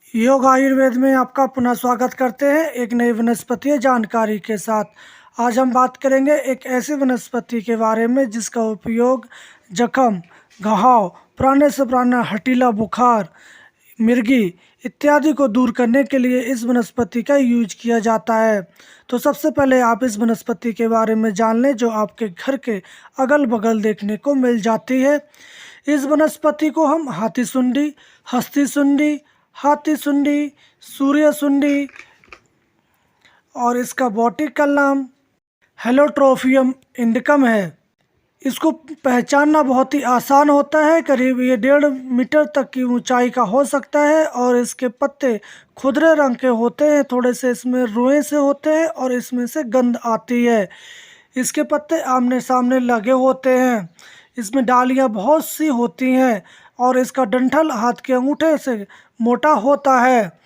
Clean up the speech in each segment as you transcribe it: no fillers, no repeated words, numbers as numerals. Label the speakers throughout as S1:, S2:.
S1: योग आयुर्वेद में आपका पुनः स्वागत करते हैं एक नई वनस्पतीय जानकारी के साथ। आज हम बात करेंगे एक ऐसी वनस्पति के बारे में जिसका उपयोग जख्म, घाव, पुराने से पुराना हटीला बुखार, मिर्गी इत्यादि को दूर करने के लिए इस वनस्पति का यूज किया जाता है। तो सबसे पहले आप इस वनस्पति के बारे में जान लें जो आपके घर के अगल बगल देखने को मिल जाती है। इस वनस्पति को हम हाथी सुंडी, हस्ती सुंडी, हाथी सुंडी, सूर्य सुंडी और इसका बॉटनिकल नाम हेलोट्रोपियम इंडिकम है। इसको पहचानना बहुत ही आसान होता है। करीब ये 1.5 मीटर तक की ऊंचाई का हो सकता है और इसके पत्ते खुदरे रंग के होते हैं, थोड़े से इसमें रोए से होते हैं और इसमें से गंध आती है। इसके पत्ते आमने सामने लगे होते हैं। इसमें डालियाँ बहुत सी होती हैं और इसका डंठल हाथ के अंगूठे से मोटा होता है।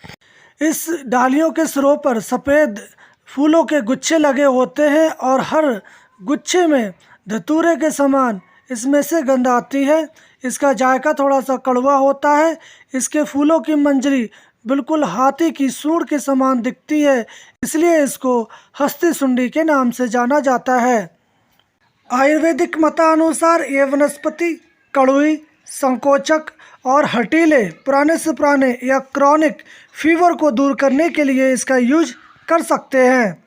S1: इस डालियों के सिरों पर सफ़ेद फूलों के गुच्छे लगे होते हैं और हर गुच्छे में धतूरे के समान इसमें से गंध आती है। इसका जायका थोड़ा सा कड़वा होता है। इसके फूलों की मंजरी बिल्कुल हाथी की सूंड के समान दिखती है, इसलिए इसको हस्ती सुंडी के नाम से जाना जाता है। आयुर्वेदिक मतानुसार ये वनस्पति कड़वी, संकोचक और हटीले, पुराने से पुराने या क्रॉनिक फीवर को दूर करने के लिए इसका यूज कर सकते हैं।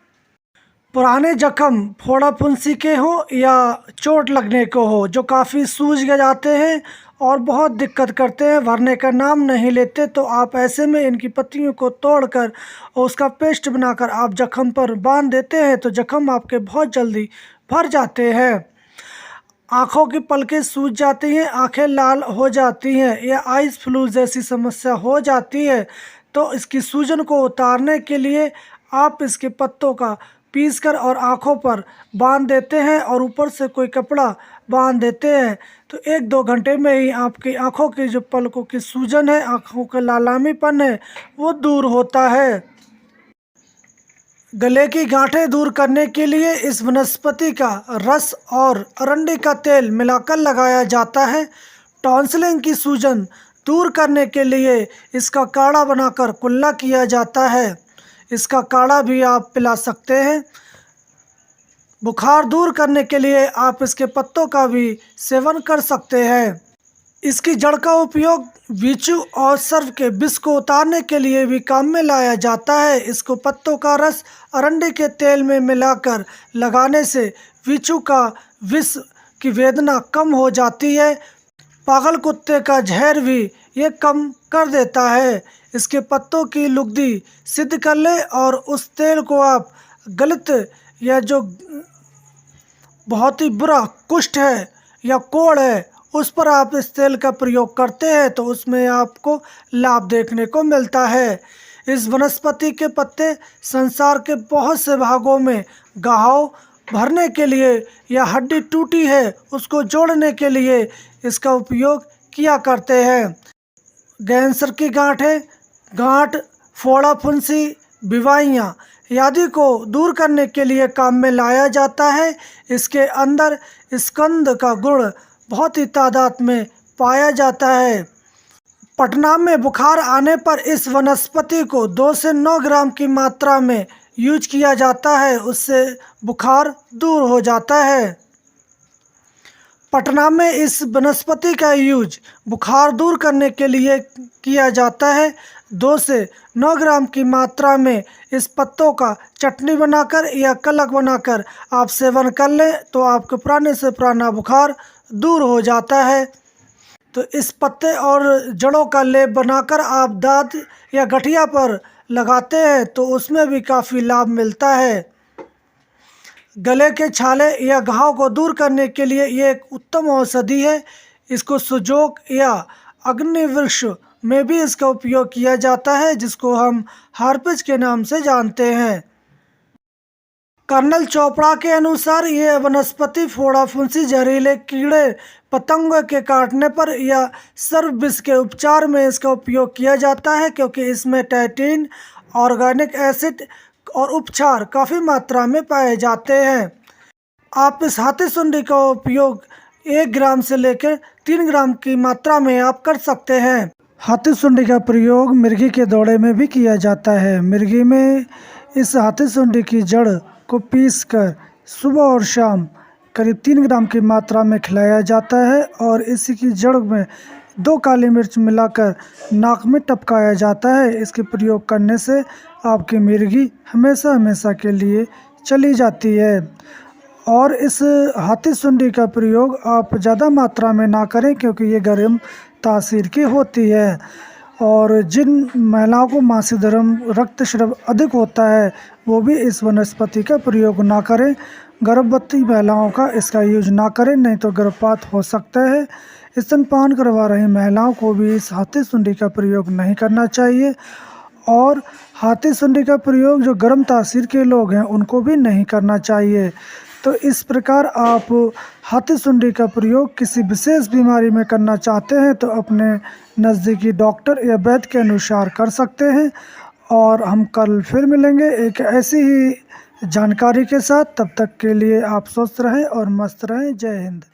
S1: पुराने जख्म, फोड़ा फुंसी के हो या चोट लगने को हो जो काफ़ी सूज जाते हैं और बहुत दिक्कत करते हैं, भरने का नाम नहीं लेते, तो आप ऐसे में इनकी पत्तियों को तोड़कर और उसका पेस्ट बनाकर आप जख्म पर बांध देते हैं तो जख्म आपके बहुत जल्दी भर जाते हैं। आँखों की पलकें सूज जाती हैं, आँखें लाल हो जाती हैं या आइस फ्लू जैसी समस्या हो जाती है, तो इसकी सूजन को उतारने के लिए आप इसके पत्तों का पीसकर और आँखों पर बांध देते हैं और ऊपर से कोई कपड़ा बांध देते हैं, तो 1-2 घंटे में ही आपकी आँखों की जो पलकों की सूजन है, आँखों का लालामीपन है, वो दूर होता है। गले की गांठें दूर करने के लिए इस वनस्पति का रस और अरंडी का तेल मिलाकर लगाया जाता है। टॉन्सिलिंग की सूजन दूर करने के लिए इसका काढ़ा बनाकर कुल्ला किया जाता है। इसका काढ़ा भी आप पिला सकते हैं। बुखार दूर करने के लिए आप इसके पत्तों का भी सेवन कर सकते हैं। इसकी जड़ का उपयोग बिच्छू और सर्प के विष को उतारने के लिए भी काम में लाया जाता है। इसको पत्तों का रस अरंडी के तेल में मिलाकर लगाने से बिच्छू का विष की वेदना कम हो जाती है। पागल कुत्ते का जहर भी ये कम कर देता है। इसके पत्तों की लुगदी सिद्ध कर ले और उस तेल को आप गलत या जो बहुत ही बुरा कुष्ठ है या कोढ़ है उस पर आप इस तेल का प्रयोग करते हैं तो उसमें आपको लाभ देखने को मिलता है। इस वनस्पति के पत्ते संसार के बहुत से भागों में घाव भरने के लिए या हड्डी टूटी है उसको जोड़ने के लिए इसका उपयोग किया करते हैं। कैंसर की गांठ, फोड़ा फुंसी, बीमारियाँ आदि को दूर करने के लिए काम में लाया जाता है। इसके अंदर स्कंद का गुण बहुत ही तादाद में पाया जाता है। पटना में बुखार आने पर इस वनस्पति को 2 से 9 ग्राम की मात्रा में यूज किया जाता है, उससे बुखार दूर हो जाता है। पटना में इस वनस्पति का यूज बुखार दूर करने के लिए किया जाता है। 2 से 9 ग्राम की मात्रा में इस पत्तों का चटनी बनाकर या कलक बनाकर आप सेवन कर लें तो आपके पुराने से पुराना बुखार दूर हो जाता है। तो इस पत्ते और जड़ों का लेप बनाकर आप दांत या गठिया पर लगाते हैं तो उसमें भी काफ़ी लाभ मिलता है। गले के छाले या घाव को दूर करने के लिए ये एक उत्तम औषधि है। इसको सुजोग या अग्निवृक्ष में भी इसका उपयोग किया जाता है जिसको हम हार्पिज के नाम से जानते हैं। कर्नल चोपड़ा के अनुसार ये वनस्पति फोड़ा फुंसी, जहरीले कीड़े पतंगों के काटने पर या सर्प विष के उपचार में इसका उपयोग किया जाता है क्योंकि इसमें टैटिन, ऑर्गेनिक एसिड और उपचार काफ़ी मात्रा में पाए जाते हैं। आप इस हाथी सुंडी का उपयोग 1 ग्राम से लेकर 3 ग्राम की मात्रा में आप कर सकते हैं। हाथी सुंडी का प्रयोग मिर्गी के दौरे में भी किया जाता है। मिर्गी में इस हाथी सुंडी की जड़ को पीसकर सुबह और शाम करीब 3 ग्राम की मात्रा में खिलाया जाता है और इसी की जड़ में 2 काली मिर्च मिलाकर नाक में टपकाया जाता है। इसके प्रयोग करने से आपकी मिर्गी हमेशा हमेशा के लिए चली जाती है। और इस हाथी सुंडी का प्रयोग आप ज़्यादा मात्रा में ना करें क्योंकि ये गर्म तासीर की होती है। और जिन महिलाओं को मासिक धर्म रक्तस्राव अधिक होता है वो भी इस वनस्पति का प्रयोग ना करें। गर्भवती महिलाओं का इसका यूज ना करें, नहीं तो गर्भपात हो सकता है। स्तनपान करवा रही महिलाओं को भी इस हाथी सुंडी का प्रयोग नहीं करना चाहिए। और हाथी सुंडी का प्रयोग जो गर्म तासीर के लोग हैं उनको भी नहीं करना चाहिए। तो इस प्रकार आप हाथी सुंडी का प्रयोग किसी विशेष बीमारी में करना चाहते हैं तो अपने नज़दीकी डॉक्टर या वैद्य के अनुसार कर सकते हैं। और हम कल फिर मिलेंगे एक ऐसी ही जानकारी के साथ। तब तक के लिए आप स्वस्थ रहें और मस्त रहें। जय हिंद।